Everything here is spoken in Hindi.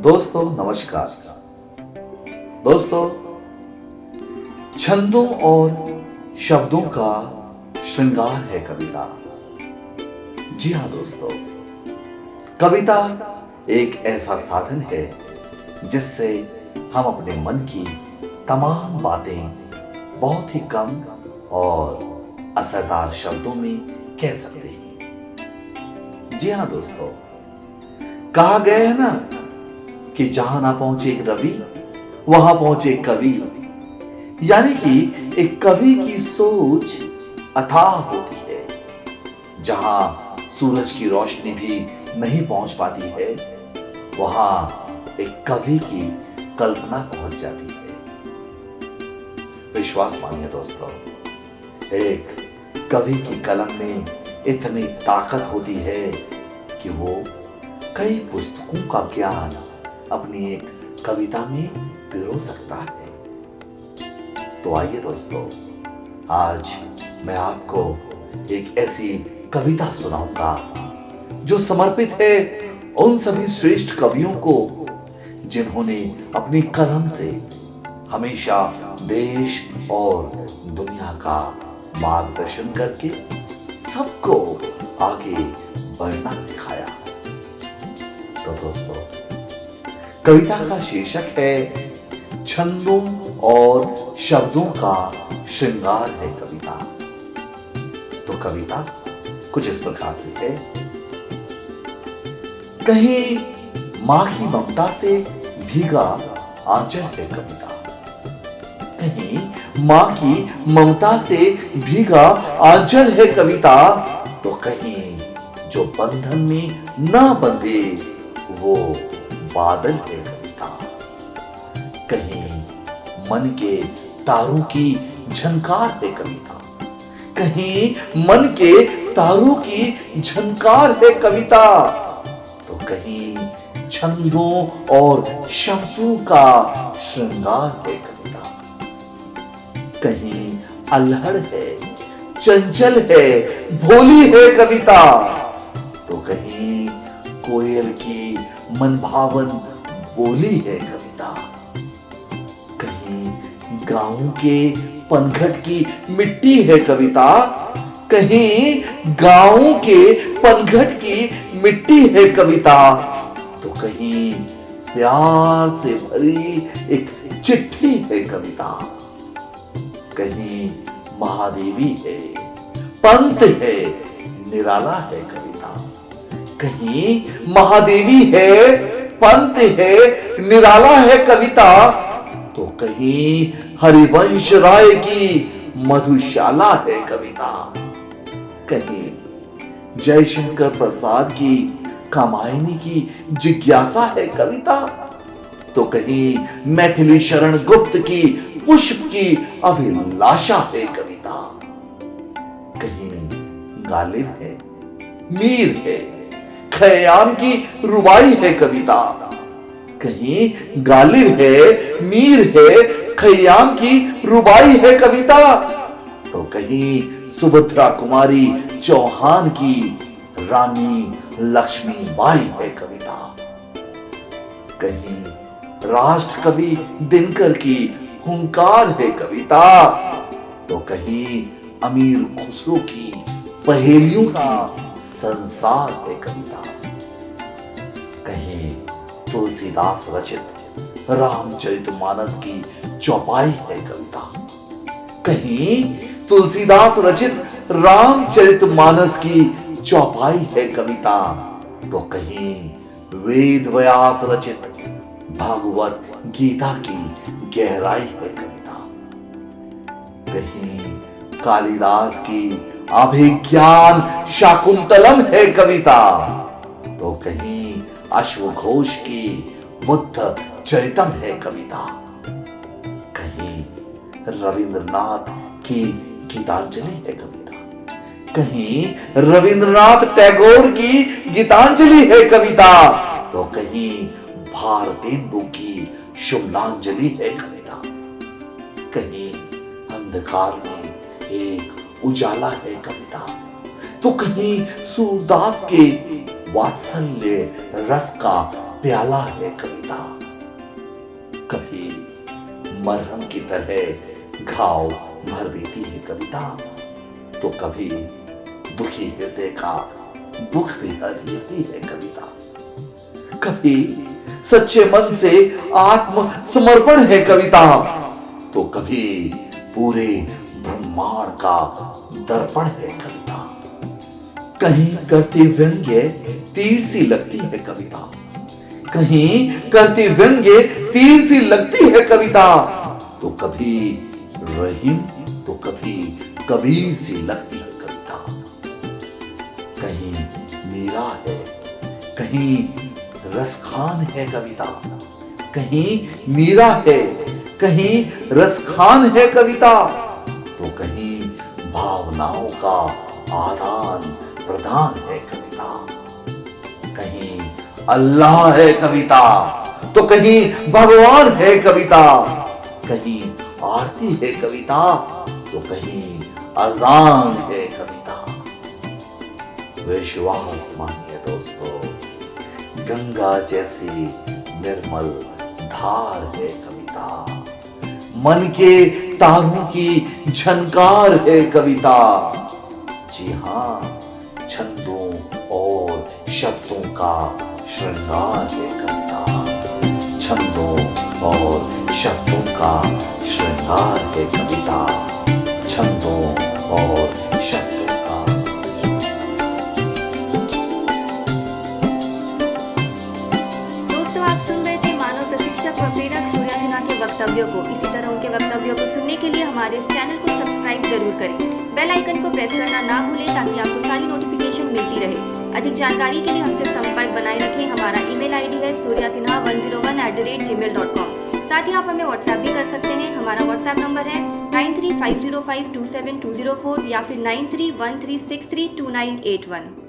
दोस्तों नमस्कार। दोस्तों, छंदों और शब्दों का श्रृंगार है कविता। जी हाँ दोस्तों, कविता एक ऐसा साधन है जिससे हम अपने मन की तमाम बातें बहुत ही कम और असरदार शब्दों में कह सकते हैं। जी हाँ दोस्तों, कहा गया है ना कि जहां ना पहुंचे एक रवि वहां पहुंचे कवि। यानी कि एक कवि की सोच अथाह होती है। जहां सूरज की रोशनी भी नहीं पहुंच पाती है, वहां एक कवि की कल्पना पहुंच जाती है। विश्वास मानिए दोस्तों, एक कवि की कलम में इतनी ताकत होती है कि वो कई पुस्तकों का ज्ञान अपनी एक कविता में पिरो सकता है। तो आइए दोस्तों, आज मैं आपको एक ऐसी कविता सुनाऊंगा जो समर्पित है उन सभी श्रेष्ठ कवियों को जिन्होंने अपनी कलम से हमेशा देश और दुनिया का मार्गदर्शन करके सबको आगे बढ़ना सिखाया। तो दोस्तों, कविता का शीर्षक है छंदों और शब्दों का श्रृंगार है कविता। तो कविता कुछ इस प्रकार से है। कहीं मां की ममता से भीगा आंचल है कविता। कहीं मां की ममता से भीगा आंचल है कविता। तो कहीं जो बंधन में ना बंधे वो बादल है कविता। कहीं मन के तारों की झनकार है कविता। कहीं मन के तारों की झनकार है कविता। तो कहीं छंदों और शब्दों का श्रृंगार है कविता। कहीं अल्हड़ है, चंचल है, भोली है कविता। तो कहीं कोयल की मनभावन बोली है कविता। कहीं गांव के पनघट की मिट्टी है कविता। कहीं गांव के पनघट की मिट्टी है कविता। तो कहीं प्यार से भरी एक चिट्ठी है कविता। कहीं महादेवी है, पंत है, निराला है कविता। कहीं महादेवी है, पंत है, निराला है कविता। तो कहीं हरिवंश राय की मधुशाला है कविता। कहीं जयशंकर प्रसाद की कामायनी की जिज्ञासा है कविता। तो कहीं मैथिली शरण गुप्त की पुष्प की अभिलाषा है कविता। कहीं गालिब है, मीर है, खयाम की रुबाई है कविता। कहीं गालिब है, मीर है, खयाम की रुबाई है कविता। तो कहीं सुभद्रा कुमारी चौहान की रानी लक्ष्मीबाई है कविता। कहीं राष्ट्र कवि दिनकर की हुंकार है कविता। तो कहीं अमीर खुसरो की पहेलियों का संसार है कविता। कहीं तुलसीदास रचित रामचरितमानस की चौपाई है कविता। कहीं तुलसीदास रचित रामचरितमानस की चौपाई है कविता। तो कहीं वेद व्यास रचित भागवत गीता की गहराई है कविता। कहीं कालिदास की अभिज्ञान शाकुंतलम है कविता। तो कहीं अश्वघोष की बुद्ध चरितम है कविता। कहीं रविंद्रनाथ की गीतांजलि है कविता। कहीं रविंद्रनाथ टैगोर की गीतांजलि है कविता। तो कहीं भारतेंदु की शुभलांजलि है कविता। कहीं अंधकार में एक उजाला है कविता। तो कहीं सूरदास के वात्सल्य रस का प्याला है कविता। कभी मरहम की तरह घाव भर देती है कविता, तो कभी दुखी हृदय का दुख भी हर लेती है कविता। कभी सच्चे मन से आत्म समर्पण है कविता, तो कभी पूरे ब्रह्मांड का दर्पण है कविता। कहीं करती व्यंग्य तीर सी लगती है कविता, कहीं करती व्यंग्य तीर सी लगती है कविता, तो कभी रहीम तो कभी कबीर सी लगती है कविता। कहीं मीरा है, कहीं रसखान है कविता, कहीं मीरा है, कहीं रसखान है कविता, तो कहीं भावनाओं का आदान प्रदान है कविता। कहीं अल्लाह है कविता, तो कहीं भगवान है कविता। कहीं आरती है कविता, तो कहीं अजान है कविता। विश्वास मानिए दोस्तों, गंगा जैसी निर्मल धार है कविता। मन के तारों की झनकार है कविता। जी हाँ, छंदों और शब्दों का श्रृंगार है कविता। छंदों और शब्दों का श्रृंगार है कविता। छंदों और शब्दों का। दोस्तों, आप सुन रहे थे मानव प्रशिक्षक व प्रेरक सूर्या सिन्हा के वक्तव्यों को। इसी तरह उनके वक्तव्यों को सुनने के लिए हमारे इस चैनल को सब्सक्राइब जरूर करें। बेल आइकन को प्रेस करना ना भूलें ताकि आपको सारी नोटिफिकेशन मिलती रहे। अधिक जानकारी के लिए हमसे संपर्क बनाए रखें। हमारा ईमेल आईडी है suryasinha101@gmail.com। साथ ही आप हमें व्हाट्सएप भी कर सकते हैं। हमारा व्हाट्सएप नंबर है 9350527204 या फिर 9313632981।